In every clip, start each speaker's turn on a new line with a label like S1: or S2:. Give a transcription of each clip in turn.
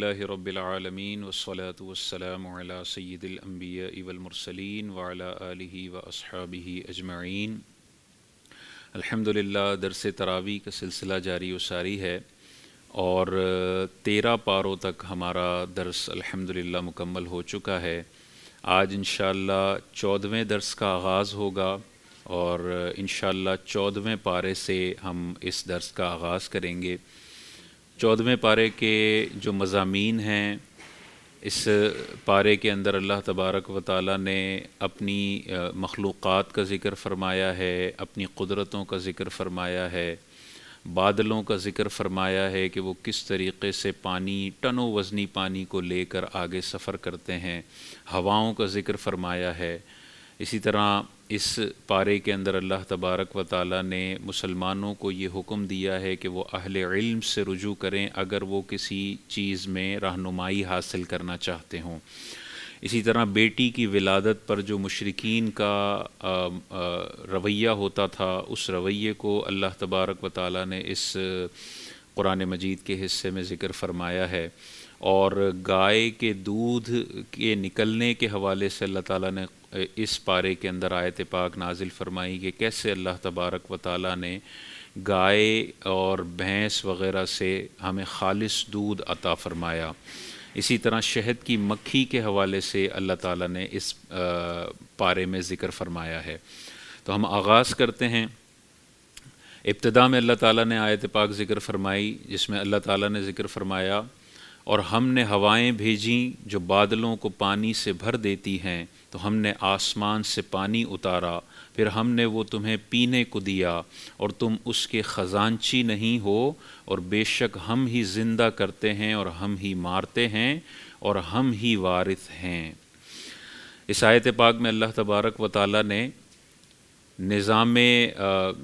S1: للہ رب العالمین والصلاة والسلام علی سید الانبیاء والمرسلین وعلی آلہ واصحابہ اجمعین۔ الحمدللہ درس تراویح کا سلسلہ جاری و ساری ہے اور 13 پاروں تک ہمارا درس الحمدللہ مکمل ہو چکا ہے۔ آج انشاءاللہ 14ویں درس کا آغاز ہوگا اور انشاءاللہ 14ویں پارے سے ہم اس درس کا آغاز کریں گے۔ 14ویں پارے کے جو مضامین ہیں، اس پارے کے اندر اللہ تبارک و تعالیٰ نے اپنی مخلوقات کا ذکر فرمایا ہے، اپنی قدرتوں کا ذکر فرمایا ہے، بادلوں کا ذکر فرمایا ہے کہ وہ کس طریقے سے پانی، ٹن و وزنی پانی کو لے کر آگے سفر کرتے ہیں، ہواؤں کا ذکر فرمایا ہے۔ اسی طرح اس پارے کے اندر اللہ تبارک و تعالیٰ نے مسلمانوں کو یہ حکم دیا ہے کہ وہ اہل علم سے رجوع کریں اگر وہ کسی چیز میں رہنمائی حاصل کرنا چاہتے ہوں۔ اسی طرح بیٹی کی ولادت پر جو مشرکین کا رویہ ہوتا تھا، اس رویے کو اللہ تبارک و تعالیٰ نے اس قرآن مجید کے حصے میں ذکر فرمایا ہے۔ اور گائے کے دودھ کے نکلنے کے حوالے سے اللہ تعالیٰ نے اس پارے کے اندر آیت پاک نازل فرمائی کہ کیسے اللہ تبارک و تعالیٰ نے گائے اور بھینس وغیرہ سے ہمیں خالص دودھ عطا فرمایا۔ اسی طرح شہد کی مکھی کے حوالے سے اللہ تعالیٰ نے اس پارے میں ذکر فرمایا ہے۔ تو ہم آغاز کرتے ہیں۔ ابتدا میں اللہ تعالیٰ نے آیت پاک ذکر فرمائی جس میں اللہ تعالیٰ نے ذکر فرمایا اور ہم نے ہوائیں بھیجیں جو بادلوں کو پانی سے بھر دیتی ہیں، تو ہم نے آسمان سے پانی اتارا، پھر ہم نے وہ تمہیں پینے کو دیا اور تم اس کے خزانچی نہیں ہو، اور بے شک ہم ہی زندہ کرتے ہیں اور ہم ہی مارتے ہیں اور ہم ہی وارث ہیں۔ اس آیت پاک میں اللہ تبارک و تعالیٰ نے نظام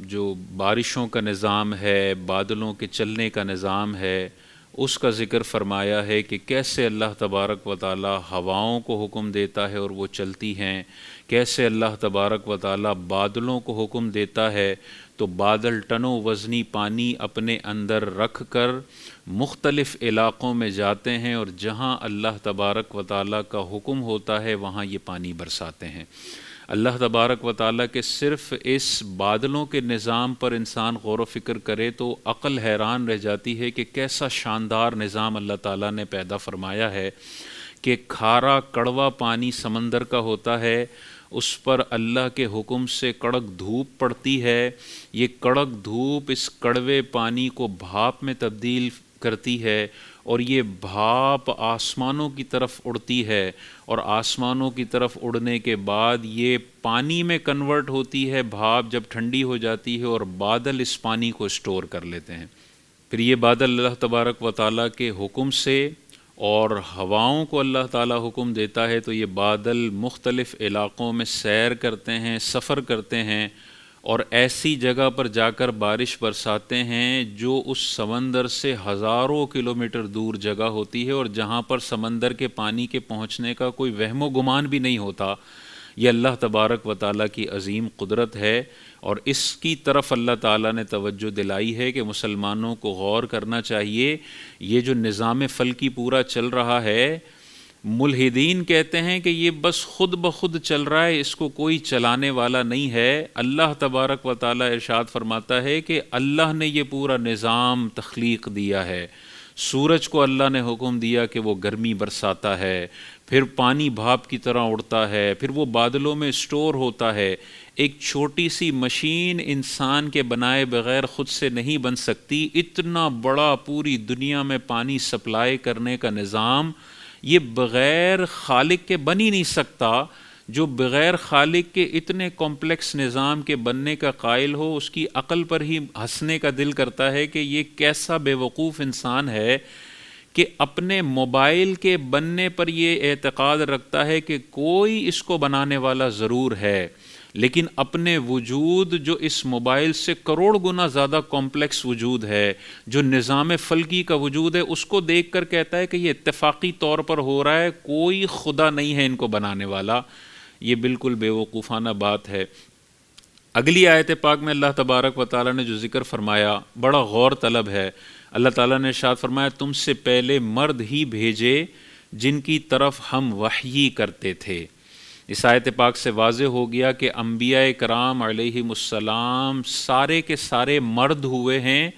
S1: جو بارشوں کا نظام ہے، بادلوں کے چلنے کا نظام ہے، اس کا ذکر فرمایا ہے کہ کیسے اللہ تبارک و تعالیٰ ہواؤں کو حکم دیتا ہے اور وہ چلتی ہیں، کیسے اللہ تبارک و تعالیٰ بادلوں کو حکم دیتا ہے تو بادل ٹن و وزنی پانی اپنے اندر رکھ کر مختلف علاقوں میں جاتے ہیں اور جہاں اللہ تبارک و تعالیٰ کا حکم ہوتا ہے وہاں یہ پانی برساتے ہیں۔ اللہ تبارک و تعالیٰ کے صرف اس بادلوں کے نظام پر انسان غور و فکر کرے تو عقل حیران رہ جاتی ہے کہ کیسا شاندار نظام اللہ تعالیٰ نے پیدا فرمایا ہے کہ کھارا کڑوا پانی سمندر کا ہوتا ہے، اس پر اللہ کے حکم سے کڑک دھوپ پڑتی ہے، یہ کڑک دھوپ اس کڑوے پانی کو بھاپ میں تبدیل کرتی ہے اور یہ بھاپ آسمانوں کی طرف اڑتی ہے اور آسمانوں کی طرف اڑنے کے بعد یہ پانی میں کنورٹ ہوتی ہے، بھاپ جب ٹھنڈی ہو جاتی ہے اور بادل اس پانی کو اسٹور کر لیتے ہیں۔ پھر یہ بادل اللہ تبارک و تعالیٰ کے حکم سے اور ہواؤں کو اللہ تعالیٰ حکم دیتا ہے تو یہ بادل مختلف علاقوں میں سیر کرتے ہیں، سفر کرتے ہیں اور ایسی جگہ پر جا کر بارش برساتے ہیں جو اس سمندر سے ہزاروں کلومیٹر دور جگہ ہوتی ہے اور جہاں پر سمندر کے پانی کے پہنچنے کا کوئی وہم و گمان بھی نہیں ہوتا۔ یہ اللہ تبارک و تعالیٰ کی عظیم قدرت ہے اور اس کی طرف اللہ تعالیٰ نے توجہ دلائی ہے کہ مسلمانوں کو غور کرنا چاہیے۔ یہ جو نظام فلکی پورا چل رہا ہے، ملحدین کہتے ہیں کہ یہ بس خود بخود چل رہا ہے، اس کو کوئی چلانے والا نہیں ہے۔ اللہ تبارک و تعالیٰ ارشاد فرماتا ہے کہ اللہ نے یہ پورا نظام تخلیق دیا ہے۔ سورج کو اللہ نے حکم دیا کہ وہ گرمی برساتا ہے، پھر پانی بھاپ کی طرح اڑتا ہے، پھر وہ بادلوں میں اسٹور ہوتا ہے۔ ایک چھوٹی سی مشین انسان کے بنائے بغیر خود سے نہیں بن سکتی، اتنا بڑا پوری دنیا میں پانی سپلائی کرنے کا نظام یہ بغیر خالق کے بن ہی نہیں سکتا۔ جو بغیر خالق کے اتنے کمپلیکس نظام کے بننے کا قائل ہو، اس کی عقل پر ہی ہنسنے کا دل کرتا ہے کہ یہ کیسا بے وقوف انسان ہے کہ اپنے موبائل کے بننے پر یہ اعتقاد رکھتا ہے کہ کوئی اس کو بنانے والا ضرور ہے، لیکن اپنے وجود جو اس موبائل سے کروڑ گنا زیادہ کمپلیکس وجود ہے، جو نظام فلکی کا وجود ہے، اس کو دیکھ کر کہتا ہے کہ یہ اتفاقی طور پر ہو رہا ہے، کوئی خدا نہیں ہے ان کو بنانے والا۔ یہ بالکل بے وقوفانہ بات ہے۔ اگلی آیت پاک میں اللہ تبارک و تعالیٰ نے جو ذکر فرمایا بڑا غور طلب ہے۔ اللہ تعالیٰ نے ارشاد فرمایا تم سے پہلے مرد ہی بھیجے جن کی طرف ہم وحی کرتے تھے۔ اس آیت پاک سے واضح ہو گیا کہ انبیاء کرام علیہم السلام سارے کے سارے مرد ہوئے ہیں،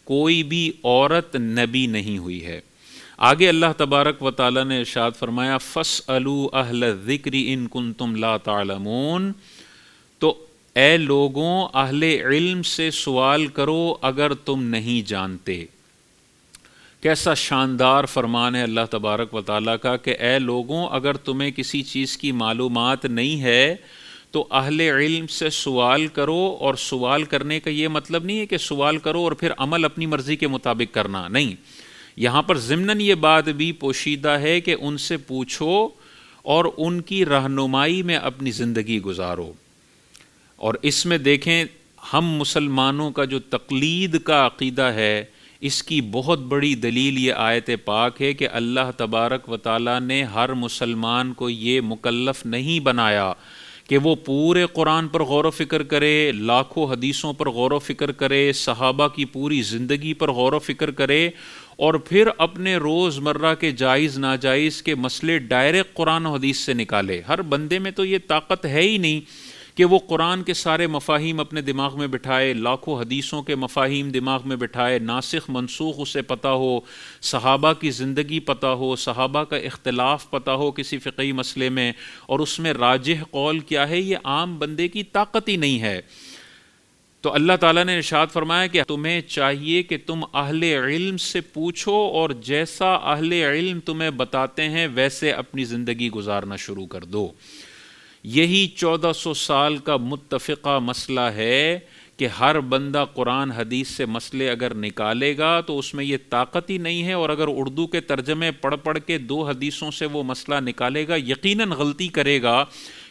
S1: کوئی بھی عورت نبی نہیں ہوئی ہے۔ آگے اللہ تبارک و تعالیٰ نے ارشاد فرمایا فَاسْأَلُوا أَهْلَ الذِّكْرِ إِن كُنتُمْ لَا تَعْلَمُونَ، تو اے لوگوں اہل علم سے سوال کرو اگر تم نہیں جانتے۔ کیسا شاندار فرمان ہے اللہ تبارک و تعالیٰ کا کہ اے لوگوں اگر تمہیں کسی چیز کی معلومات نہیں ہے تو اہل علم سے سوال کرو، اور سوال کرنے کا یہ مطلب نہیں ہے کہ سوال کرو اور پھر عمل اپنی مرضی کے مطابق کرنا، نہیں، یہاں پر ضمناً یہ بات بھی پوشیدہ ہے کہ ان سے پوچھو اور ان کی رہنمائی میں اپنی زندگی گزارو۔ اور اس میں دیکھیں ہم مسلمانوں کا جو تقلید کا عقیدہ ہے، اس کی بہت بڑی دلیل یہ آیت پاک ہے کہ اللہ تبارک و تعالیٰ نے ہر مسلمان کو یہ مکلف نہیں بنایا کہ وہ پورے قرآن پر غور و فکر کرے، لاکھوں حدیثوں پر غور و فکر کرے، صحابہ کی پوری زندگی پر غور و فکر کرے، اور پھر اپنے روز مرہ کے جائز ناجائز کے مسئلے ڈائریکٹ قرآن و حدیث سے نکالے۔ ہر بندے میں تو یہ طاقت ہے ہی نہیں کہ وہ قرآن کے سارے مفاہیم اپنے دماغ میں بٹھائے، لاکھوں حدیثوں کے مفاہیم دماغ میں بٹھائے، ناسخ منسوخ اسے پتہ ہو، صحابہ کی زندگی پتہ ہو، صحابہ کا اختلاف پتہ ہو کسی فقہی مسئلے میں، اور اس میں راجح قول کیا ہے، یہ عام بندے کی طاقت ہی نہیں ہے۔ تو اللہ تعالیٰ نے ارشاد فرمایا کہ تمہیں چاہیے کہ تم اہل علم سے پوچھو، اور جیسا اہل علم تمہیں بتاتے ہیں ویسے اپنی زندگی گزارنا شروع کر دو۔ یہی 1400 سال کا متفقہ مسئلہ ہے کہ ہر بندہ قرآن حدیث سے مسئلے اگر نکالے گا تو اس میں یہ طاقت ہی نہیں ہے، اور اگر اردو کے ترجمے پڑھ پڑھ کے 2 حدیثوں سے وہ مسئلہ نکالے گا یقیناً غلطی کرے گا،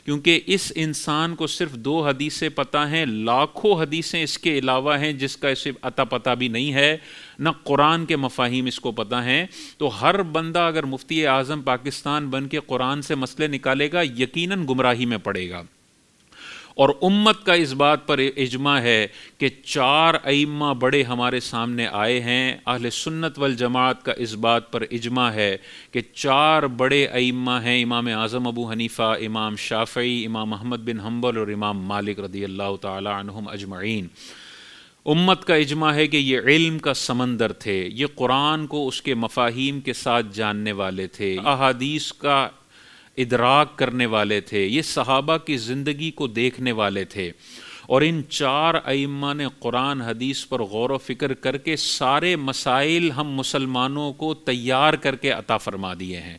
S1: کیونکہ اس انسان کو صرف 2 حدیثیں پتہ ہیں، لاکھوں حدیثیں اس کے علاوہ ہیں جس کا اسے عطا پتہ بھی نہیں ہے، نہ قرآن کے مفاہیم اس کو پتہ ہیں۔ تو ہر بندہ اگر مفتی اعظم پاکستان بن کے قرآن سے مسئلے نکالے گا یقیناً گمراہی میں پڑے گا۔ اور امت کا اس بات پر اجماع ہے کہ 4 ائمہ بڑے ہمارے سامنے آئے ہیں، اہل سنت والجماعت کا اس بات پر اجماع ہے کہ 4 بڑے ائمہ ہیں، امام اعظم ابو حنیفہ، امام شافعی، امام احمد بن حنبل اور امام مالک رضی اللہ تعالی عنہم اجمعین۔ امت کا اجماع ہے کہ یہ علم کا سمندر تھے، یہ قرآن کو اس کے مفاہیم کے ساتھ جاننے والے تھے، احادیث کا ادراک کرنے والے تھے، یہ صحابہ کی زندگی کو دیکھنے والے تھے، اور ان 4 ائمہ نے قرآن حدیث پر غور و فکر کر کے سارے مسائل ہم مسلمانوں کو تیار کر کے عطا فرما دیے ہیں۔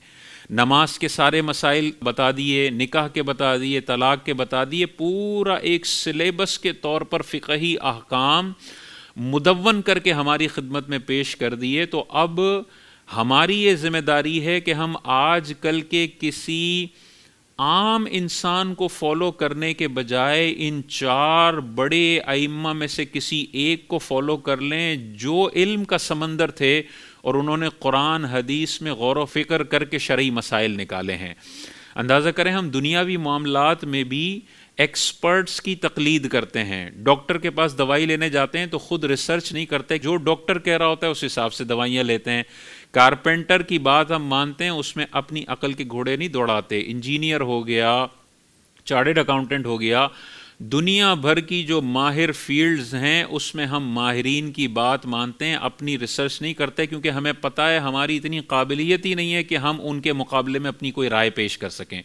S1: نماز کے سارے مسائل بتا دیے، نکاح کے بتا دیے، طلاق کے بتا دیے، پورا ایک سلیبس کے طور پر فقہی احکام مدون کر کے ہماری خدمت میں پیش کر دیے۔ تو اب ہماری یہ ذمہ داری ہے کہ ہم آج کل کے کسی عام انسان کو فالو کرنے کے بجائے ان 4 بڑے ائمہ میں سے کسی ایک کو فالو کر لیں جو علم کا سمندر تھے اور انہوں نے قرآن حدیث میں غور و فکر کر کے شرعی مسائل نکالے ہیں۔ اندازہ کریں ہم دنیاوی معاملات میں بھی ایکسپرٹس کی تقلید کرتے ہیں، ڈاکٹر کے پاس دوائی لینے جاتے ہیں تو خود ریسرچ نہیں کرتے، جو ڈاکٹر کہہ رہا ہوتا ہے اس حساب سے دوائیاں لیتے ہیں۔ کارپینٹر کی بات ہم مانتے ہیں، اس میں اپنی عقل کے گھوڑے نہیں دوڑاتے۔ انجینئر ہو گیا، چارٹرڈ اکاؤنٹنٹ ہو گیا، دنیا بھر کی جو ماہر فیلڈز ہیں اس میں ہم ماہرین کی بات مانتے ہیں، اپنی ریسرچ نہیں کرتے، کیونکہ ہمیں پتہ ہے ہماری اتنی قابلیت ہی نہیں ہے کہ ہم ان کے مقابلے میں اپنی کوئی رائے پیش کر سکیں۔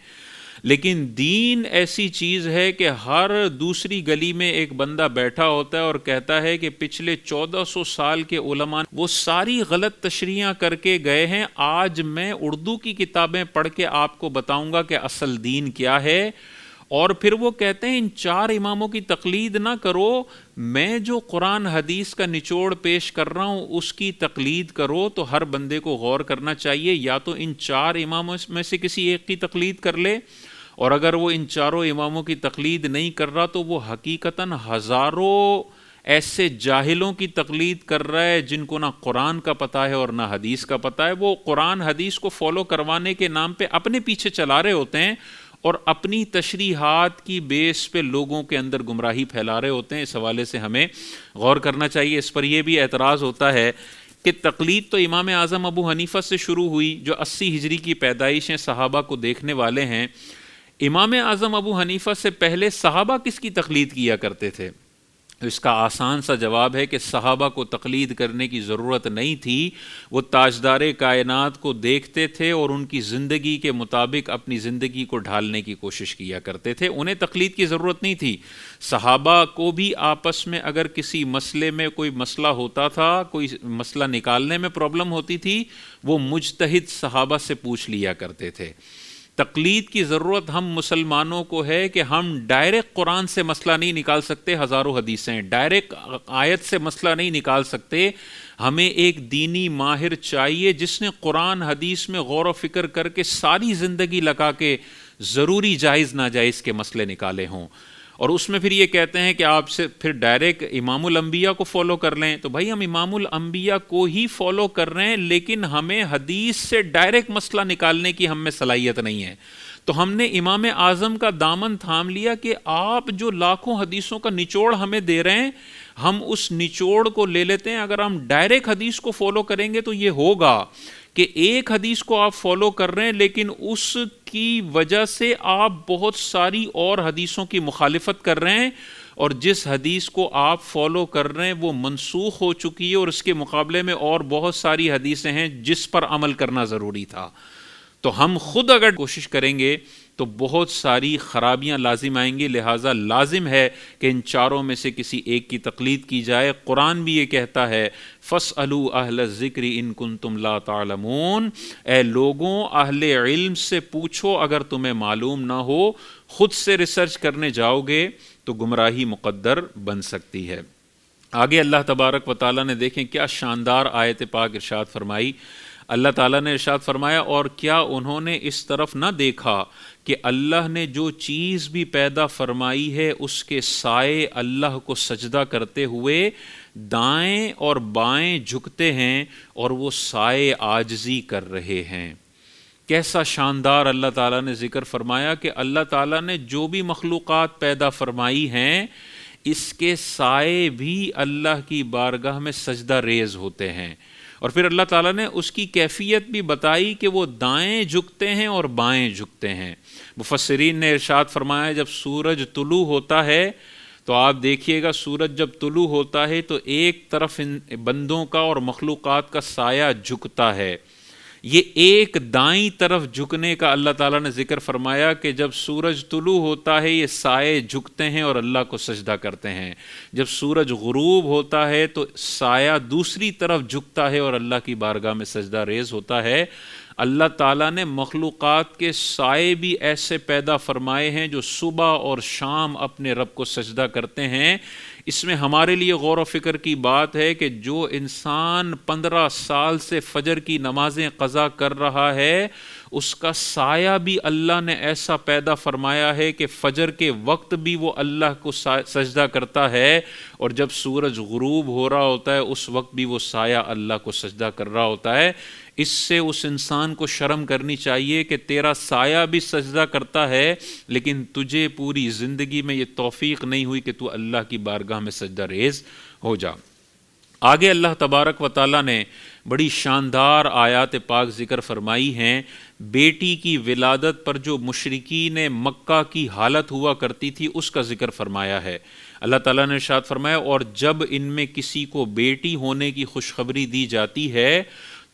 S1: لیکن دین ایسی چیز ہے کہ ہر دوسری گلی میں ایک بندہ بیٹھا ہوتا ہے اور کہتا ہے کہ پچھلے 1400 سال کے علماء وہ ساری غلط تشریحاں کر کے گئے ہیں، آج میں اردو کی کتابیں پڑھ کے آپ کو بتاؤں گا کہ اصل دین کیا ہے۔ اور پھر وہ کہتے ہیں ان 4 اماموں کی تقلید نہ کرو، میں جو قرآن حدیث کا نچوڑ پیش کر رہا ہوں اس کی تقلید کرو۔ تو ہر بندے کو غور کرنا چاہیے، یا تو ان 4 اماموں میں سے کسی ایک کی تقلید کر لے، اور اگر وہ ان 4 اماموں کی تقلید نہیں کر رہا تو وہ حقیقتاً ہزاروں ایسے جاہلوں کی تقلید کر رہا ہے جن کو نہ قرآن کا پتہ ہے اور نہ حدیث کا پتہ ہے۔ وہ قرآن حدیث کو فالو کروانے کے نام پہ اپنے پیچھے چلا رہے ہوتے ہیں اور اپنی تشریحات کی بیس پہ لوگوں کے اندر گمراہی پھیلا رہے ہوتے ہیں۔ اس حوالے سے ہمیں غور کرنا چاہیے۔ اس پر یہ بھی اعتراض ہوتا ہے کہ تقلید تو امام اعظم ابو حنیفہ سے شروع ہوئی جو 80 ہجری کی پیدائش ہیں، صحابہ کو دیکھنے والے ہیں۔ امام اعظم ابو حنیفہ سے پہلے صحابہ کس کی تقلید کیا کرتے تھے؟ اس کا آسان سا جواب ہے کہ صحابہ کو تقلید کرنے کی ضرورت نہیں تھی، وہ تاجدار کائنات کو دیکھتے تھے اور ان کی زندگی کے مطابق اپنی زندگی کو ڈھالنے کی کوشش کیا کرتے تھے، انہیں تقلید کی ضرورت نہیں تھی۔ صحابہ کو بھی آپس میں اگر کسی مسئلے میں کوئی مسئلہ ہوتا تھا، کوئی مسئلہ نکالنے میں پرابلم ہوتی تھی، وہ مجتہد صحابہ سے پوچھ لیا کرتے تھے۔ تقلید کی ضرورت ہم مسلمانوں کو ہے کہ ہم ڈائریکٹ قرآن سے مسئلہ نہیں نکال سکتے، ہزاروں حدیثیں ڈائریکٹ آیت سے مسئلہ نہیں نکال سکتے، ہمیں ایک دینی ماہر چاہیے جس نے قرآن حدیث میں غور و فکر کر کے ساری زندگی لگا کے ضروری جائز ناجائز کے مسئلے نکالے ہوں۔ اور اس میں پھر یہ کہتے ہیں کہ آپ سے پھر ڈائریکٹ امام الانبیاء کو فالو کر لیں، تو بھائی ہم امام الانبیاء کو ہی فالو کر رہے ہیں، لیکن ہمیں حدیث سے ڈائریکٹ مسئلہ نکالنے کی ہم میں صلاحیت نہیں ہے۔ تو ہم نے امام اعظم کا دامن تھام لیا کہ آپ جو لاکھوں حدیثوں کا نچوڑ ہمیں دے رہے ہیں، ہم اس نچوڑ کو لے لیتے ہیں۔ اگر ہم ڈائریکٹ حدیث کو فالو کریں گے تو یہ ہوگا کہ ایک حدیث کو آپ فالو کر رہے ہیں، لیکن اس کی وجہ سے آپ بہت ساری اور حدیثوں کی مخالفت کر رہے ہیں، اور جس حدیث کو آپ فالو کر رہے ہیں وہ منسوخ ہو چکی ہے، اور اس کے مقابلے میں اور بہت ساری حدیثیں ہیں جس پر عمل کرنا ضروری تھا۔ تو ہم خود اگر کوشش کریں گے تو بہت ساری خرابیاں لازم آئیں گی، لہٰذا لازم ہے کہ ان چاروں میں سے کسی ایک کی تقلید کی جائے۔ قرآن بھی یہ کہتا ہے فَاسْأَلُوا أَهْلَ الذِّكْرِ إِن كُنتُمْ لَا تَعْلَمُونَ، اے لوگوں اہل علم سے پوچھو اگر تمہیں معلوم نہ ہو۔ خود سے ریسرچ کرنے جاؤ گے تو گمراہی مقدر بن سکتی ہے۔ آگے اللہ تبارک و تعالیٰ نے دیکھیں کیا شاندار آیت پاک ارشاد فرمائی۔ اللہ تعالیٰ نے ارشاد فرمایا، اور کیا انہوں نے اس طرف نہ دیکھا کہ اللہ نے جو چیز بھی پیدا فرمائی ہے اس کے سائے اللہ کو سجدہ کرتے ہوئے دائیں اور بائیں جھکتے ہیں اور وہ سائے عاجزی کر رہے ہیں۔ کیسا شاندار اللہ تعالیٰ نے ذکر فرمایا کہ اللہ تعالیٰ نے جو بھی مخلوقات پیدا فرمائی ہیں اس کے سائے بھی اللہ کی بارگاہ میں سجدہ ریز ہوتے ہیں۔ اور پھر اللہ تعالیٰ نے اس کی کیفیت بھی بتائی کہ وہ دائیں جھکتے ہیں اور بائیں جھکتے ہیں۔ مفسرین نے ارشاد فرمایا جب سورج طلوع ہوتا ہے تو آپ دیکھیے گا، سورج جب طلوع ہوتا ہے تو ایک طرف بندوں کا اور مخلوقات کا سایہ جھکتا ہے۔ یہ ایک دائیں طرف جھکنے کا اللہ تعالیٰ نے ذکر فرمایا کہ جب سورج طلوع ہوتا ہے یہ سائے جھکتے ہیں اور اللہ کو سجدہ کرتے ہیں، جب سورج غروب ہوتا ہے تو سایہ دوسری طرف جھکتا ہے اور اللہ کی بارگاہ میں سجدہ ریز ہوتا ہے۔ اللہ تعالیٰ نے مخلوقات کے سائے بھی ایسے پیدا فرمائے ہیں جو صبح اور شام اپنے رب کو سجدہ کرتے ہیں۔ اس میں ہمارے لیے غور و فکر کی بات ہے کہ جو انسان 15 سال سے فجر کی نمازیں قضا کر رہا ہے اس کا سایہ بھی اللہ نے ایسا پیدا فرمایا ہے کہ فجر کے وقت بھی وہ اللہ کو سجدہ کرتا ہے، اور جب سورج غروب ہو رہا ہوتا ہے اس وقت بھی وہ سایہ اللہ کو سجدہ کر رہا ہوتا ہے۔ اس سے اس انسان کو شرم کرنی چاہیے کہ تیرا سایہ بھی سجدہ کرتا ہے لیکن تجھے پوری زندگی میں یہ توفیق نہیں ہوئی کہ تو اللہ کی بارگاہ میں سجدہ ریز ہو جا۔ آگے اللہ تبارک و تعالیٰ نے بڑی شاندار آیات پاک ذکر فرمائی ہیں۔ بیٹی کی ولادت پر جو مشرکین مکہ کی حالت ہوا کرتی تھی اس کا ذکر فرمایا ہے۔ اللہ تعالیٰ نے ارشاد فرمایا، اور جب ان میں کسی کو بیٹی ہونے کی خوشخبری دی جاتی ہے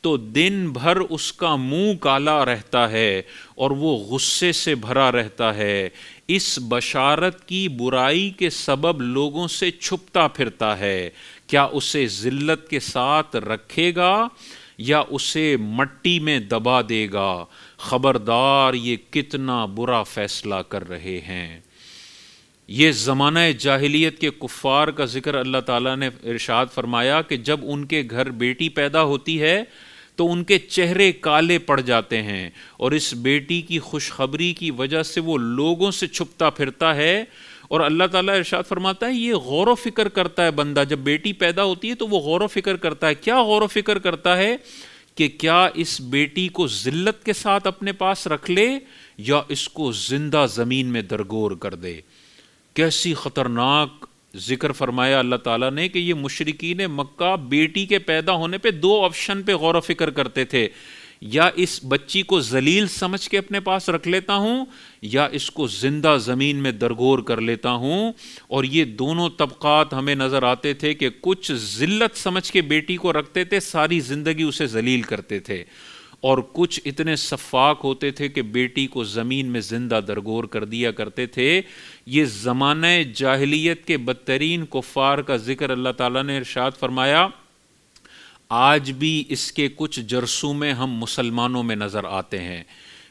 S1: تو دن بھر اس کا منہ کالا رہتا ہے اور وہ غصے سے بھرا رہتا ہے، اس بشارت کی برائی کے سبب لوگوں سے چھپتا پھرتا ہے۔ کیا اسے ذلت کے ساتھ رکھے گا یا اسے مٹی میں دبا دے گا؟ خبردار یہ کتنا برا فیصلہ کر رہے ہیں۔ یہ زمانہ جاہلیت کے کفار کا ذکر اللہ تعالیٰ نے ارشاد فرمایا کہ جب ان کے گھر بیٹی پیدا ہوتی ہے تو ان کے چہرے کالے پڑ جاتے ہیں، اور اس بیٹی کی خوشخبری کی وجہ سے وہ لوگوں سے چھپتا پھرتا ہے۔ اور اللہ تعالیٰ ارشاد فرماتا ہے یہ غور و فکر کرتا ہے بندہ، جب بیٹی پیدا ہوتی ہے تو وہ غور و فکر کرتا ہے۔ کیا غور و فکر کرتا ہے؟ کہ کیا اس بیٹی کو ذلت کے ساتھ اپنے پاس رکھ لے یا اس کو زندہ زمین میں درگور کر دے۔ کیسی خطرناک ذکر فرمایا اللہ تعالیٰ نے کہ یہ مشرکین مکہ بیٹی کے پیدا ہونے پہ دو آپشن پہ غور و فکر کرتے تھے، یا اس بچی کو ذلیل سمجھ کے اپنے پاس رکھ لیتا ہوں یا اس کو زندہ زمین میں درگور کر لیتا ہوں. اور یہ دونوں طبقات ہمیں نظر آتے تھے کہ کچھ ذلت سمجھ کے بیٹی کو رکھتے تھے، ساری زندگی اسے ذلیل کرتے تھے، اور کچھ اتنے صفاک ہوتے تھے کہ بیٹی کو زمین میں زندہ درگور کر دیا کرتے تھے. یہ زمانہ جاہلیت کے بدترین کفار کا ذکر اللہ تعالیٰ نے ارشاد فرمایا. آج بھی اس کے کچھ جرثومے ہم مسلمانوں میں نظر آتے ہیں.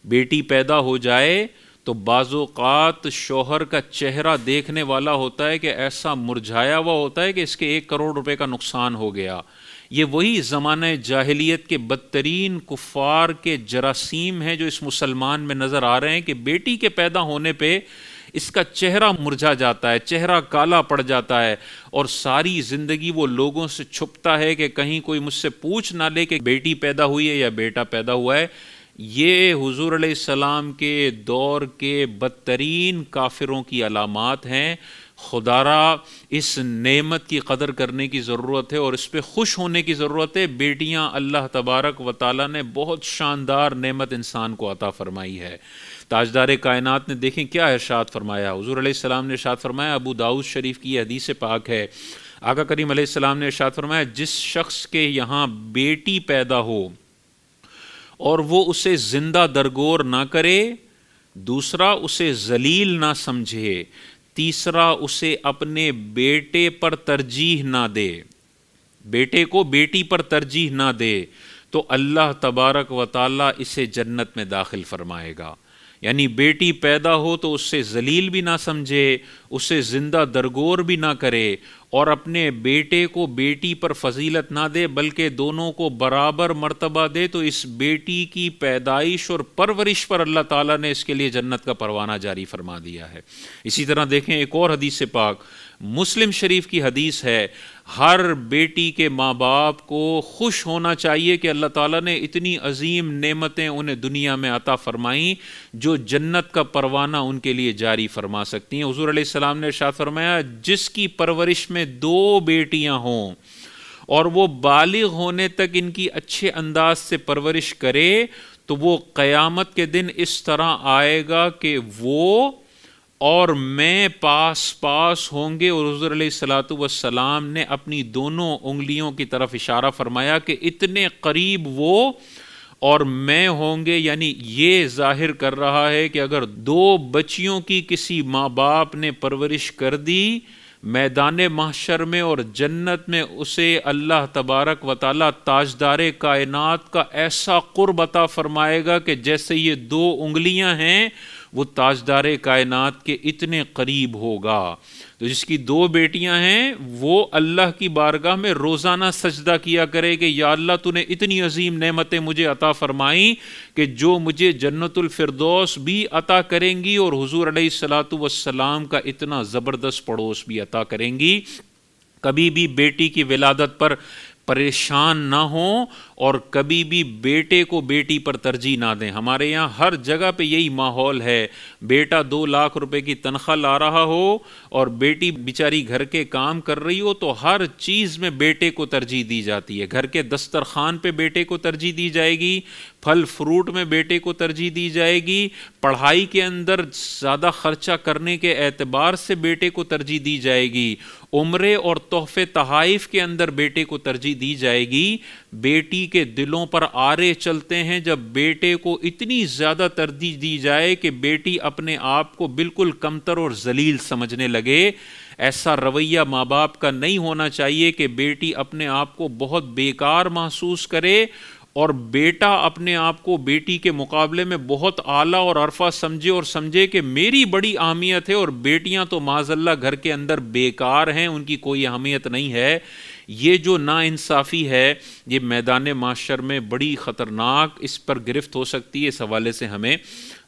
S1: بیٹی پیدا ہو جائے تو بعض اوقات شوہر کا چہرہ دیکھنے والا ہوتا ہے کہ ایسا مرجھایا ہوا ہوتا ہے کہ اس کے 1 کروڑ روپے کا نقصان ہو گیا. یہ وہی زمانہ جاہلیت کے بدترین کفار کے جراثیم ہیں جو اس مسلمان میں نظر آ رہے ہیں کہ بیٹی کے پیدا ہونے پہ اس کا چہرہ مرجھا جاتا ہے، چہرہ کالا پڑ جاتا ہے، اور ساری زندگی وہ لوگوں سے چھپتا ہے کہ کہیں کوئی مجھ سے پوچھ نہ لے کہ بیٹی پیدا ہوئی ہے یا بیٹا پیدا ہوا ہے. یہ حضور علیہ السلام کے دور کے بدترین کافروں کی علامات ہیں. خدارا اس نعمت کی قدر کرنے کی ضرورت ہے اور اس پہ خوش ہونے کی ضرورت ہے. بیٹیاں اللہ تبارک و تعالیٰ نے بہت شاندار نعمت انسان کو عطا فرمائی ہے. تاجدار کائنات نے دیکھیں کیا ارشاد فرمایا. حضور علیہ السلام نے ارشاد فرمایا، ابو داؤد شریف کی حدیث پاک ہے، آقا کریم علیہ السلام نے ارشاد فرمایا، جس شخص کے یہاں بیٹی پیدا ہو اور وہ اسے زندہ درگور نہ کرے، دوسرا اسے ذلیل نہ سمجھے، تیسرا اسے اپنے بیٹے پر ترجیح نہ دے، بیٹے کو بیٹی پر ترجیح نہ دے، تو اللہ تبارک و تعالیٰ اسے جنت میں داخل فرمائے گا. یعنی بیٹی پیدا ہو تو اس سے ذلیل بھی نہ سمجھے، اسے زندہ درگور بھی نہ کرے، اور اپنے بیٹے کو بیٹی پر فضیلت نہ دے بلکہ دونوں کو برابر مرتبہ دے، تو اس بیٹی کی پیدائش اور پرورش پر اللہ تعالیٰ نے اس کے لیے جنت کا پروانہ جاری فرما دیا ہے. اسی طرح دیکھیں ایک اور حدیث پاک مسلم شریف کی حدیث ہے، ہر بیٹی کے ماں باپ کو خوش ہونا چاہیے کہ اللہ تعالیٰ نے اتنی عظیم نعمتیں انہیں دنیا میں عطا فرمائیں جو جنت کا پروانہ ان کے لیے جاری فرما سکتی ہیں. حضور علیہ السلام نے ارشاد فرمایا، جس کی پرورش میں 2 بیٹیاں ہوں اور وہ بالغ ہونے تک ان کی اچھے انداز سے پرورش کرے تو وہ قیامت کے دن اس طرح آئے گا کہ وہ اور میں پاس پاس ہوں گے. اور حضور علیہ الصلوۃ والسلام نے اپنی دونوں انگلیوں کی طرف اشارہ فرمایا کہ اتنے قریب وہ اور میں ہوں گے. یعنی یہ ظاہر کر رہا ہے کہ اگر 2 بچیوں کی کسی ماں باپ نے پرورش کر دی، میدان محشر میں اور جنت میں اسے اللہ تبارک و تعالیٰ تاجدار کائنات کا ایسا قرب عطا فرمائے گا کہ جیسے یہ 2 انگلیاں ہیں وہ تاجدار کائنات کے اتنے قریب ہوگا. تو جس کی 2 بیٹیاں ہیں وہ اللہ کی بارگاہ میں روزانہ سجدہ کیا کرے کہ یا اللہ تو نے اتنی عظیم نعمتیں مجھے عطا فرمائیں کہ جو مجھے جنت الفردوس بھی عطا کریں گی اور حضور علیہ الصلوۃ والسلام کا اتنا زبردست پڑوس بھی عطا کریں گی. کبھی بھی بیٹی کی ولادت پر پریشان نہ ہوں اور کبھی بھی بیٹے کو بیٹی پر ترجیح نہ دیں. ہمارے یہاں ہر جگہ پہ یہی ماحول ہے، بیٹا 2 لاکھ روپے کی تنخواہ لا رہا ہو اور بیٹی بیچاری گھر کے کام کر رہی ہو تو ہر چیز میں بیٹے کو ترجیح دی جاتی ہے. گھر کے دسترخوان پہ بیٹے کو ترجیح دی جائے گی، پھل فروٹ میں بیٹے کو ترجیح دی جائے گی، پڑھائی کے اندر زیادہ خرچہ کرنے کے اعتبار سے بیٹے کو ترجیح دی جائے گی، عمرے اور تحفے تحائف کے اندر بیٹے کو ترجیح دی جائے گی. بیٹی کے دلوں پر آرے چلتے ہیں جب بیٹے کو اتنی زیادہ ترجیح دی جائے کہ بیٹی اپنے آپ کو بالکل کمتر اور ذلیل سمجھنے لگے. ایسا رویہ ماں باپ کا نہیں ہونا چاہیے کہ بیٹی اپنے آپ کو بہت بیکار محسوس کرے اور بیٹا اپنے آپ کو بیٹی کے مقابلے میں بہت اعلیٰ اور عرفہ سمجھے اور سمجھے کہ میری بڑی اہمیت ہے اور بیٹیاں تو معاذ اللہ گھر کے اندر بیکار ہیں، ان کی کوئی اہمیت نہیں ہے. یہ جو ناانصافی ہے یہ میدان معاشر میں بڑی خطرناک اس پر گرفت ہو سکتی ہے. اس حوالے سے ہمیں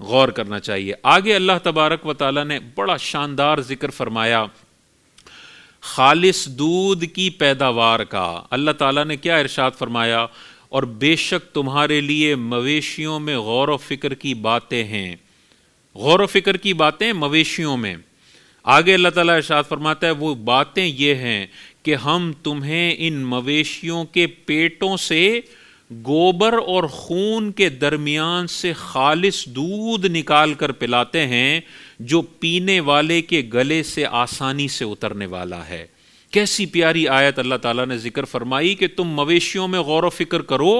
S1: غور کرنا چاہیے. آگے اللہ تبارک و تعالیٰ نے بڑا شاندار ذکر فرمایا خالص دودھ کی پیداوار کا. اللہ تعالیٰ نے کیا ارشاد فرمایا؟ اور بے شک تمہارے لیے مویشیوں میں غور و فکر کی باتیں ہیں. غور و فکر کی باتیں مویشیوں میں. آگے اللہ تعالیٰ ارشاد فرماتا ہے وہ باتیں یہ ہیں کہ ہم تمہیں ان مویشیوں کے پیٹوں سے گوبر اور خون کے درمیان سے خالص دودھ نکال کر پلاتے ہیں جو پینے والے کے گلے سے آسانی سے اترنے والا ہے۔ کیسی پیاری آیت اللہ تعالیٰ نے ذکر فرمائی کہ تم مویشیوں میں غور و فکر کرو،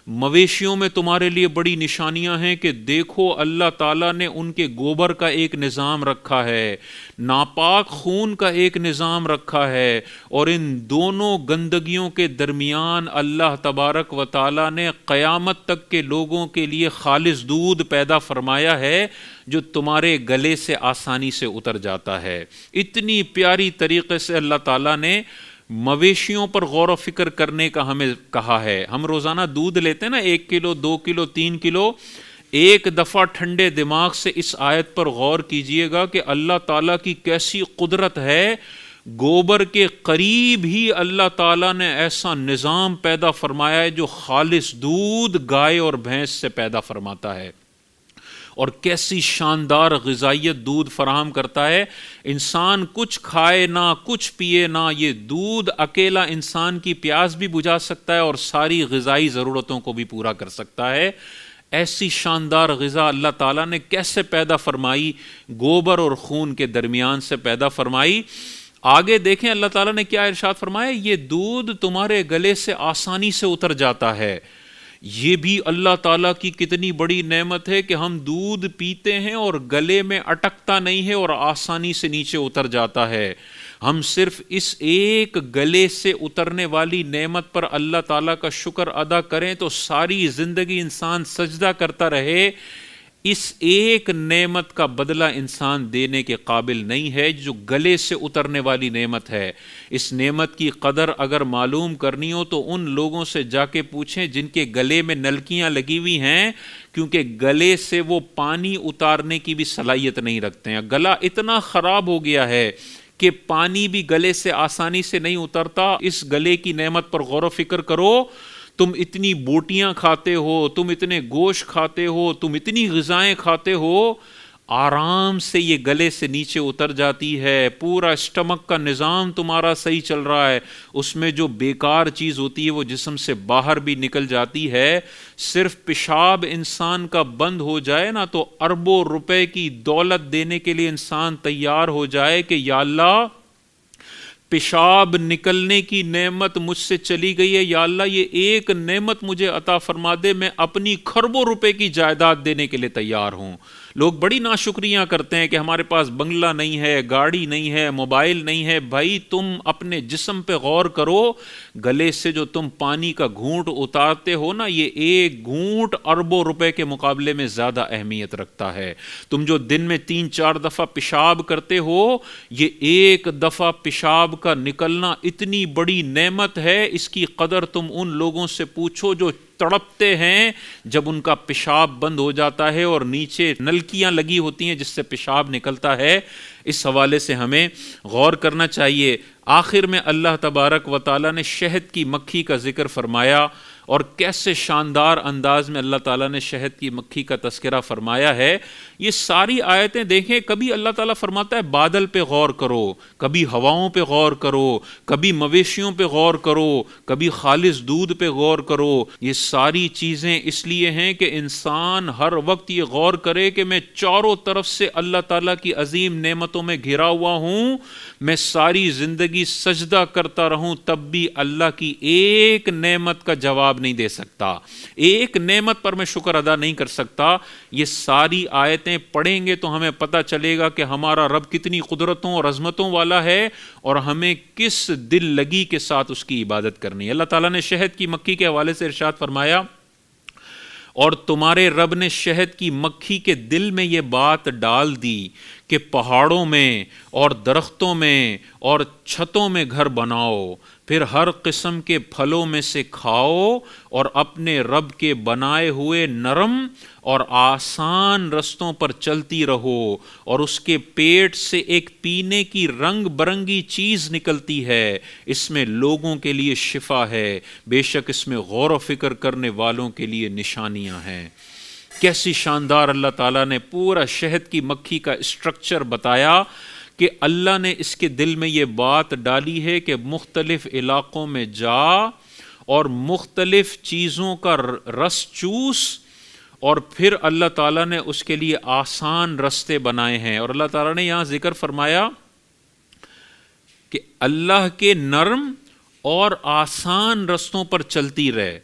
S1: مویشیوں میں تمہارے لیے بڑی نشانیاں ہیں کہ دیکھو اللہ تعالیٰ نے ان کے گوبر کا ایک نظام رکھا ہے، ناپاک خون کا ایک نظام رکھا ہے، اور ان دونوں گندگیوں کے درمیان اللہ تبارک و تعالیٰ نے قیامت تک کے لوگوں کے لیے خالص دودھ پیدا فرمایا ہے جو تمہارے گلے سے آسانی سے اتر جاتا ہے۔ اتنی پیاری طریقے سے اللہ تعالیٰ نے مویشیوں پر غور و فکر کرنے کا ہمیں کہا ہے۔ ہم روزانہ دودھ لیتے ہیں نا، 1 کلو 2 کلو 3 کلو، ایک دفعہ ٹھنڈے دماغ سے اس آیت پر غور کیجئے گا کہ اللہ تعالیٰ کی کیسی قدرت ہے۔ گوبر کے قریب ہی اللہ تعالیٰ نے ایسا نظام پیدا فرمایا ہے جو خالص دودھ گائے اور بھینس سے پیدا فرماتا ہے، اور کیسی شاندار غذائیت دودھ فراہم کرتا ہے۔ انسان کچھ کھائے نہ کچھ پیے نہ، یہ دودھ اکیلا انسان کی پیاس بھی بجھا سکتا ہے اور ساری غذائی ضرورتوں کو بھی پورا کر سکتا ہے۔ ایسی شاندار غذا اللہ تعالیٰ نے کیسے پیدا فرمائی؟ گوبر اور خون کے درمیان سے پیدا فرمائی۔ آگے دیکھیں اللہ تعالیٰ نے کیا ارشاد فرمایا، یہ دودھ تمہارے گلے سے آسانی سے اتر جاتا ہے۔ یہ بھی اللہ تعالیٰ کی کتنی بڑی نعمت ہے کہ ہم دودھ پیتے ہیں اور گلے میں اٹکتا نہیں ہے اور آسانی سے نیچے اتر جاتا ہے۔ ہم صرف اس ایک گلے سے اترنے والی نعمت پر اللہ تعالیٰ کا شکر ادا کریں تو ساری زندگی انسان سجدہ کرتا رہے۔ اس ایک نعمت کا بدلہ انسان دینے کے قابل نہیں ہے جو گلے سے اترنے والی نعمت ہے۔ اس نعمت کی قدر اگر معلوم کرنی ہو تو ان لوگوں سے جا کے پوچھیں جن کے گلے میں نلکیاں لگی ہوئی ہیں، کیونکہ گلے سے وہ پانی اتارنے کی بھی صلاحیت نہیں رکھتے ہیں۔ گلا اتنا خراب ہو گیا ہے کہ پانی بھی گلے سے آسانی سے نہیں اترتا۔ اس گلے کی نعمت پر غور و فکر کرو۔ تم اتنی بوٹیاں کھاتے ہو، تم اتنے گوشت کھاتے ہو، تم اتنی غذائیں کھاتے ہو، آرام سے یہ گلے سے نیچے اتر جاتی ہے۔ پورا اسٹمک کا نظام تمہارا صحیح چل رہا ہے، اس میں جو بیکار چیز ہوتی ہے وہ جسم سے باہر بھی نکل جاتی ہے۔ صرف پیشاب انسان کا بند ہو جائے نا تو اربوں روپے کی دولت دینے کے لیے انسان تیار ہو جائے کہ یا اللہ پیشاب نکلنے کی نعمت مجھ سے چلی گئی ہے، یا اللہ یہ ایک نعمت مجھے عطا فرما دے، میں اپنی کھربوں روپے کی جائیداد دینے کے لیے تیار ہوں۔ لوگ بڑی ناشکریاں کرتے ہیں کہ ہمارے پاس بنگلہ نہیں ہے، گاڑی نہیں ہے، موبائل نہیں ہے۔ بھائی تم اپنے جسم پہ غور کرو، گلے سے جو تم پانی کا گھونٹ اتارتے ہو نا، یہ ایک گھونٹ اربوں روپے کے مقابلے میں زیادہ اہمیت رکھتا ہے۔ تم جو دن میں 3-4 دفعہ پیشاب کرتے ہو، یہ ایک دفعہ پیشاب کا نکلنا اتنی بڑی نعمت ہے، اس کی قدر تم ان لوگوں سے پوچھو جو تڑپتے ہیں جب ان کا پیشاب بند ہو جاتا ہے اور نیچے نلکیاں لگی ہوتی ہیں جس سے پیشاب نکلتا ہے۔ اس حوالے سے ہمیں غور کرنا چاہیے۔ آخر میں اللہ تبارک و تعالیٰ نے شہد کی مکھی کا ذکر فرمایا، اور کیسے شاندار انداز میں اللہ تعالیٰ نے شہد کی مکھی کا تذکرہ فرمایا ہے۔ یہ ساری آیتیں دیکھیں، کبھی اللہ تعالیٰ فرماتا ہے بادل پہ غور کرو، کبھی ہواؤں پہ غور کرو، کبھی مویشیوں پہ غور کرو، کبھی خالص دودھ پہ غور کرو۔ یہ ساری چیزیں اس لیے ہیں کہ انسان ہر وقت یہ غور کرے کہ میں چاروں طرف سے اللہ تعالیٰ کی عظیم نعمتوں میں گھرا ہوا ہوں، میں ساری زندگی سجدہ کرتا رہوں تب بھی اللہ کی ایک نعمت کا جواب نہیں دے سکتا، ایک نعمت پر میں شکر ادا نہیں کر سکتا۔ یہ ساری آیتیں پڑھیں گے تو ہمیں پتہ چلے گا کہ ہمارا رب کتنی قدرتوں اور عظمتوں والا ہے اور ہمیں کس دل لگی کے ساتھ اس کی عبادت کرنی ہے۔ اللہ تعالیٰ نے شہد کی مکھی کے حوالے سے ارشاد فرمایا، اور تمہارے رب نے شہد کی مکھی کے دل میں یہ بات ڈال دی کہ پہاڑوں میں اور درختوں میں اور چھتوں میں گھر بناؤ، پھر ہر قسم کے پھلوں میں سے کھاؤ اور اپنے رب کے بنائے ہوئے نرم اور آسان رستوں پر چلتی رہو، اور اس کے پیٹ سے ایک پینے کی رنگ برنگی چیز نکلتی ہے، اس میں لوگوں کے لیے شفا ہے، بے شک اس میں غور و فکر کرنے والوں کے لیے نشانیاں ہیں۔ کیسی شاندار اللہ تعالیٰ نے پورا شہد کی مکھی کا اسٹرکچر بتایا کہ اللہ نے اس کے دل میں یہ بات ڈالی ہے کہ مختلف علاقوں میں جا اور مختلف چیزوں کا رس چوس، اور پھر اللہ تعالیٰ نے اس کے لیے آسان رستے بنائے ہیں۔ اور اللہ تعالیٰ نے یہاں ذکر فرمایا کہ اللہ کے نرم اور آسان رستوں پر چلتی رہے۔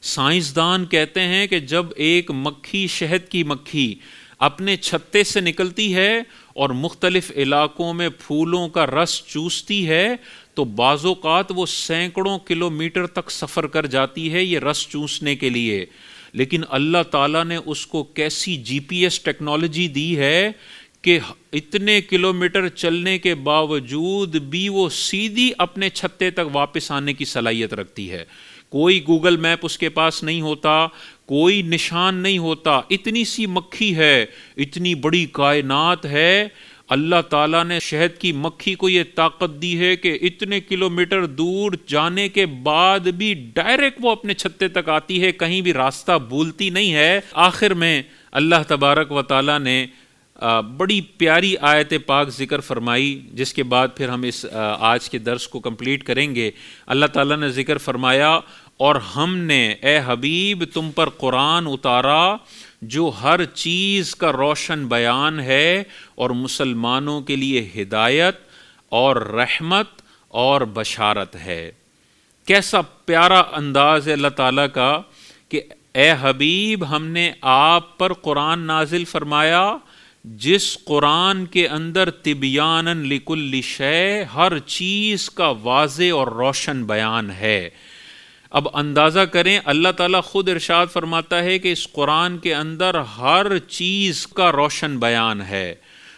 S1: سائنسدان کہتے ہیں کہ جب ایک مکھی، شہد کی مکھی، اپنے چھتے سے نکلتی ہے اور مختلف علاقوں میں پھولوں کا رس چوستی ہے تو بعض اوقات وہ سینکڑوں کلومیٹر تک سفر کر جاتی ہے یہ رس چوسنے کے لیے، لیکن اللہ تعالیٰ نے اس کو کیسی جی پی ایس ٹیکنالوجی دی ہے کہ اتنے کلومیٹر چلنے کے باوجود بھی وہ سیدھی اپنے چھتے تک واپس آنے کی صلاحیت رکھتی ہے۔ کوئی گوگل میپ اس کے پاس نہیں ہوتا، کوئی نشان نہیں ہوتا، اتنی سی مکھی ہے، اتنی بڑی کائنات ہے، اللہ تعالیٰ نے شہد کی مکھی کو یہ طاقت دی ہے کہ اتنے کلومیٹر دور جانے کے بعد بھی ڈائریکٹ وہ اپنے چھتے تک آتی ہے، کہیں بھی راستہ بھولتی نہیں ہے۔ آخر میں اللہ تبارک و تعالیٰ نے بڑی پیاری آیت پاک ذکر فرمائی، جس کے بعد پھر ہم اس آج کے درس کو کمپلیٹ کریں گے۔ اللہ تعالیٰ نے ذکر فرمایا، اور ہم نے اے حبیب تم پر قرآن اتارا جو ہر چیز کا روشن بیان ہے اور مسلمانوں کے لیے ہدایت اور رحمت اور بشارت ہے۔ کیسا پیارا انداز ہے اللہ تعالیٰ کا کہ اے حبیب ہم نے آپ پر قرآن نازل فرمایا جس قرآن کے اندر تبیاناً لکل شے، ہر چیز کا واضح اور روشن بیان ہے۔ اب اندازہ کریں، اللہ تعالیٰ خود ارشاد فرماتا ہے کہ اس قرآن کے اندر ہر چیز کا روشن بیان ہے،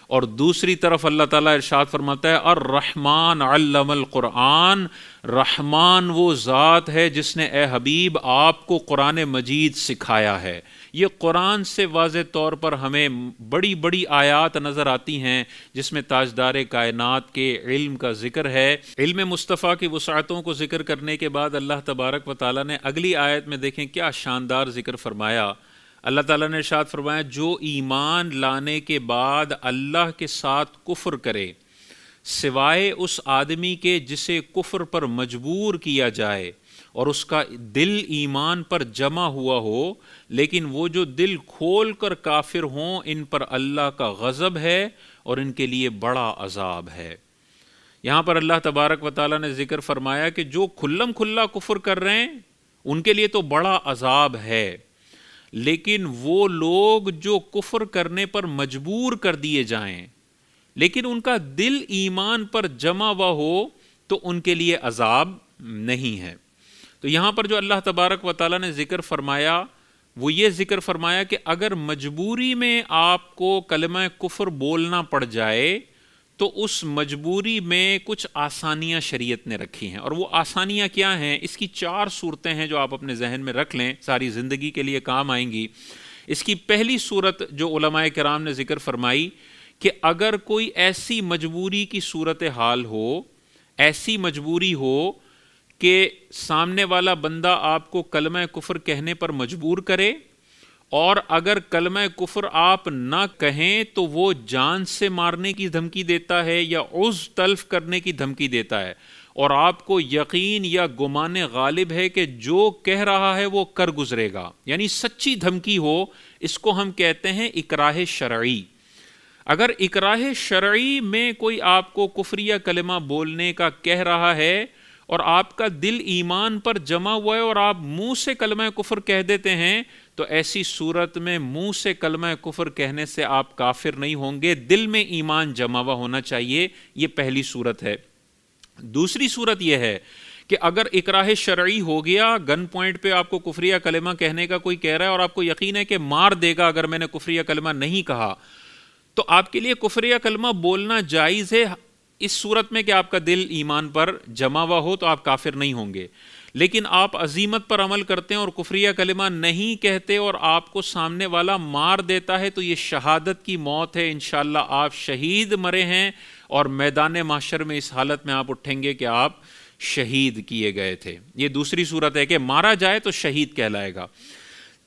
S1: اور دوسری طرف اللہ تعالیٰ ارشاد فرماتا ہے الرحمن علم القرآن، رحمان وہ ذات ہے جس نے اے حبیب آپ کو قرآن مجید سکھایا ہے۔ یہ قرآن سے واضح طور پر ہمیں بڑی بڑی آیات نظر آتی ہیں جس میں تاجدار کائنات کے علم کا ذکر ہے۔ علم مصطفیٰ کی وسعتوں کو ذکر کرنے کے بعد اللہ تبارک و تعالیٰ نے اگلی آیت میں دیکھیں کیا شاندار ذکر فرمایا۔ اللہ تعالیٰ نے ارشاد فرمایا جو ایمان لانے کے بعد اللہ کے ساتھ کفر کرے سوائے اس آدمی کے جسے کفر پر مجبور کیا جائے اور اس کا دل ایمان پر جمع ہوا ہو، لیکن وہ جو دل کھول کر کافر ہوں ان پر اللہ کا غضب ہے اور ان کے لیے بڑا عذاب ہے۔ یہاں پر اللہ تبارک و تعالیٰ نے ذکر فرمایا کہ جو کھلم کھلا کفر کر رہے ہیں ان کے لیے تو بڑا عذاب ہے، لیکن وہ لوگ جو کفر کرنے پر مجبور کر دیے جائیں لیکن ان کا دل ایمان پر جمع ہوا ہو تو ان کے لیے عذاب نہیں ہے۔ تو یہاں پر جو اللہ تبارک و تعالیٰ نے ذکر فرمایا وہ یہ ذکر فرمایا کہ اگر مجبوری میں آپ کو کلمہ کفر بولنا پڑ جائے تو اس مجبوری میں کچھ آسانیاں شریعت نے رکھی ہیں، اور وہ آسانیاں کیا ہیں؟ اس کی 4 صورتیں ہیں جو آپ اپنے ذہن میں رکھ لیں، ساری زندگی کے لیے کام آئیں گی۔ اس کی پہلی صورت جو علماء کرام نے ذکر فرمائی کہ اگر کوئی ایسی مجبوری کی صورتحال ہو، ایسی مجبوری ہو کہ سامنے والا بندہ آپ کو کلمہ کفر کہنے پر مجبور کرے، اور اگر کلمہ کفر آپ نہ کہیں تو وہ جان سے مارنے کی دھمکی دیتا ہے یا عضو تلف کرنے کی دھمکی دیتا ہے، اور آپ کو یقین یا گمان غالب ہے کہ جو کہہ رہا ہے وہ کر گزرے گا، یعنی سچی دھمکی ہو، اس کو ہم کہتے ہیں اکراہ شرعی۔ اگر اکراہ شرعی میں کوئی آپ کو کفریہ کلمہ بولنے کا کہہ رہا ہے اور آپ کا دل ایمان پر جمع ہوا ہے اور آپ منہ سے کلمہ کفر کہہ دیتے ہیں تو ایسی صورت میں منہ سے کلمہ کفر کہنے سے آپ کافر نہیں ہوں گے، دل میں ایمان جمع ہوا ہونا چاہیے۔ یہ پہلی صورت ہے۔ دوسری صورت یہ ہے کہ اگر اکراہ شرعی ہو گیا، گن پوائنٹ پہ آپ کو کفریہ کلمہ کہنے کا کوئی کہہ رہا ہے اور آپ کو یقین ہے کہ مار دے گا اگر میں نے کفریہ کلمہ نہیں کہا، تو آپ کے لیے کفریہ کلمہ بولنا جائز ہے اس صورت میں کہ آپ کا دل ایمان پر جمع ہوا ہو تو آپ کافر نہیں ہوں گے۔ لیکن آپ عزیمت پر عمل کرتے ہیں اور کفریہ کلمہ نہیں کہتے اور آپ کو سامنے والا مار دیتا ہے تو یہ شہادت کی موت ہے، انشاءاللہ آپ شہید مرے ہیں اور میدان محشر میں اس حالت میں آپ اٹھیں گے کہ آپ شہید کیے گئے تھے۔ یہ دوسری صورت ہے کہ مارا جائے تو شہید کہلائے گا۔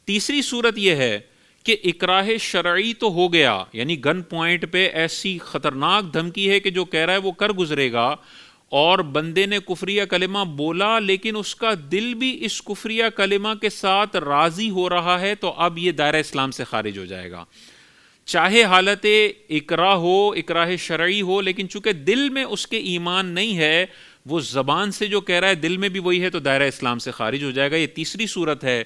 S1: تیسری صورت یہ ہے کہ اکراہ شرعی تو ہو گیا، یعنی گن پوائنٹ پہ ایسی خطرناک دھمکی ہے کہ جو کہہ رہا ہے وہ کر گزرے گا، اور بندے نے کفریہ کلمہ بولا لیکن اس کا دل بھی اس کفریہ کلمہ کے ساتھ راضی ہو رہا ہے، تو اب یہ دائرہ اسلام سے خارج ہو جائے گا، چاہے حالت اکراہ ہو، اکراہ شرعی ہو، لیکن چونکہ دل میں اس کے ایمان نہیں ہے، وہ زبان سے جو کہہ رہا ہے دل میں بھی وہی ہے، تو دائرہ اسلام سے خارج ہو جائے گا۔ یہ تیسری صورت ہے۔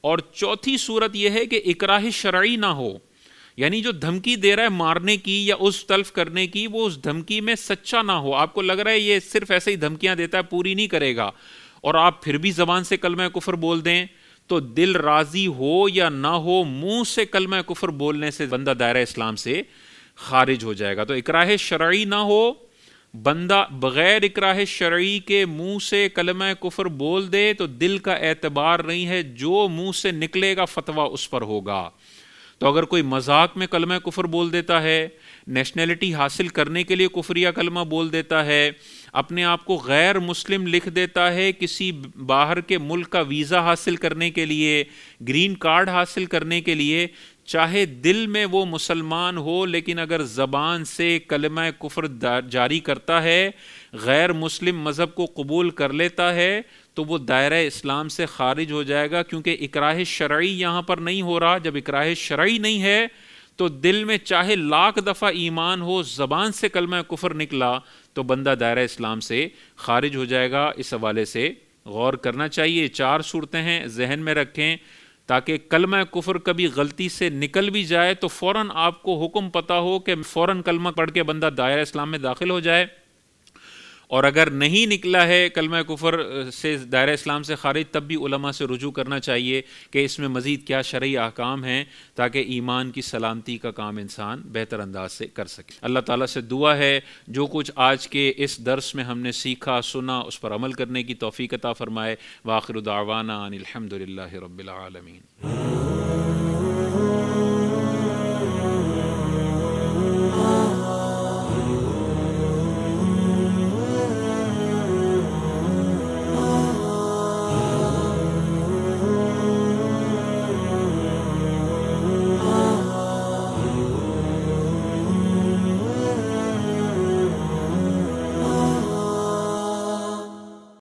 S1: اور چوتھی صورت یہ ہے کہ اکراہ شرعی نہ ہو، یعنی جو دھمکی دے رہا ہے مارنے کی یا اس تلف کرنے کی، وہ اس دھمکی میں سچا نہ ہو، آپ کو لگ رہا ہے یہ صرف ایسے ہی دھمکیاں دیتا ہے، پوری نہیں کرے گا، اور آپ پھر بھی زبان سے کلمہ کفر بول دیں، تو دل راضی ہو یا نہ ہو، منہ سے کلمہ کفر بولنے سے بندہ دائرہ اسلام سے خارج ہو جائے گا۔ تو اکراہ شرعی نہ ہو، بندہ بغیر اکراہ شرعی کے منہ سے کلمہ کفر بول دے تو دل کا اعتبار نہیں ہے، جو منہ سے نکلے گا فتویٰ اس پر ہوگا۔ تو اگر کوئی مذاق میں کلمہ کفر بول دیتا ہے، نیشنلٹی حاصل کرنے کے لیے کفریہ کلمہ بول دیتا ہے، اپنے آپ کو غیر مسلم لکھ دیتا ہے کسی باہر کے ملک کا ویزا حاصل کرنے کے لیے، گرین کارڈ حاصل کرنے کے لیے، چاہے دل میں وہ مسلمان ہو لیکن اگر زبان سے کلمہ کفر جاری کرتا ہے، غیر مسلم مذہب کو قبول کر لیتا ہے، تو وہ دائرہ اسلام سے خارج ہو جائے گا، کیونکہ اکراہ شرعی یہاں پر نہیں ہو رہا۔ جب اکراہ شرعی نہیں ہے تو دل میں چاہے لاکھ دفعہ ایمان ہو، زبان سے کلمہ کفر نکلا تو بندہ دائرہ اسلام سے خارج ہو جائے گا۔ اس حوالے سے غور کرنا چاہیے۔ 4 صورتیں ہیں، ذہن میں رکھیں، تاکہ کلمہ کفر کبھی غلطی سے نکل بھی جائے تو فوراً آپ کو حکم پتہ ہو کہ فوراً کلمہ پڑھ کے بندہ دائرہ اسلام میں داخل ہو جائے، اور اگر نہیں نکلا ہے کلمہ کفر سے دائرہ اسلام سے خارج، تب بھی علماء سے رجوع کرنا چاہیے کہ اس میں مزید کیا شرعی احکام ہیں، تاکہ ایمان کی سلامتی کا کام انسان بہتر انداز سے کر سکے۔ اللہ تعالیٰ سے دعا ہے جو کچھ آج کے اس درس میں ہم نے سیکھا سنا اس پر عمل کرنے کی توفیق عطا فرمائے۔ وآخر دعوانا ان الحمد للہ رب العالمین۔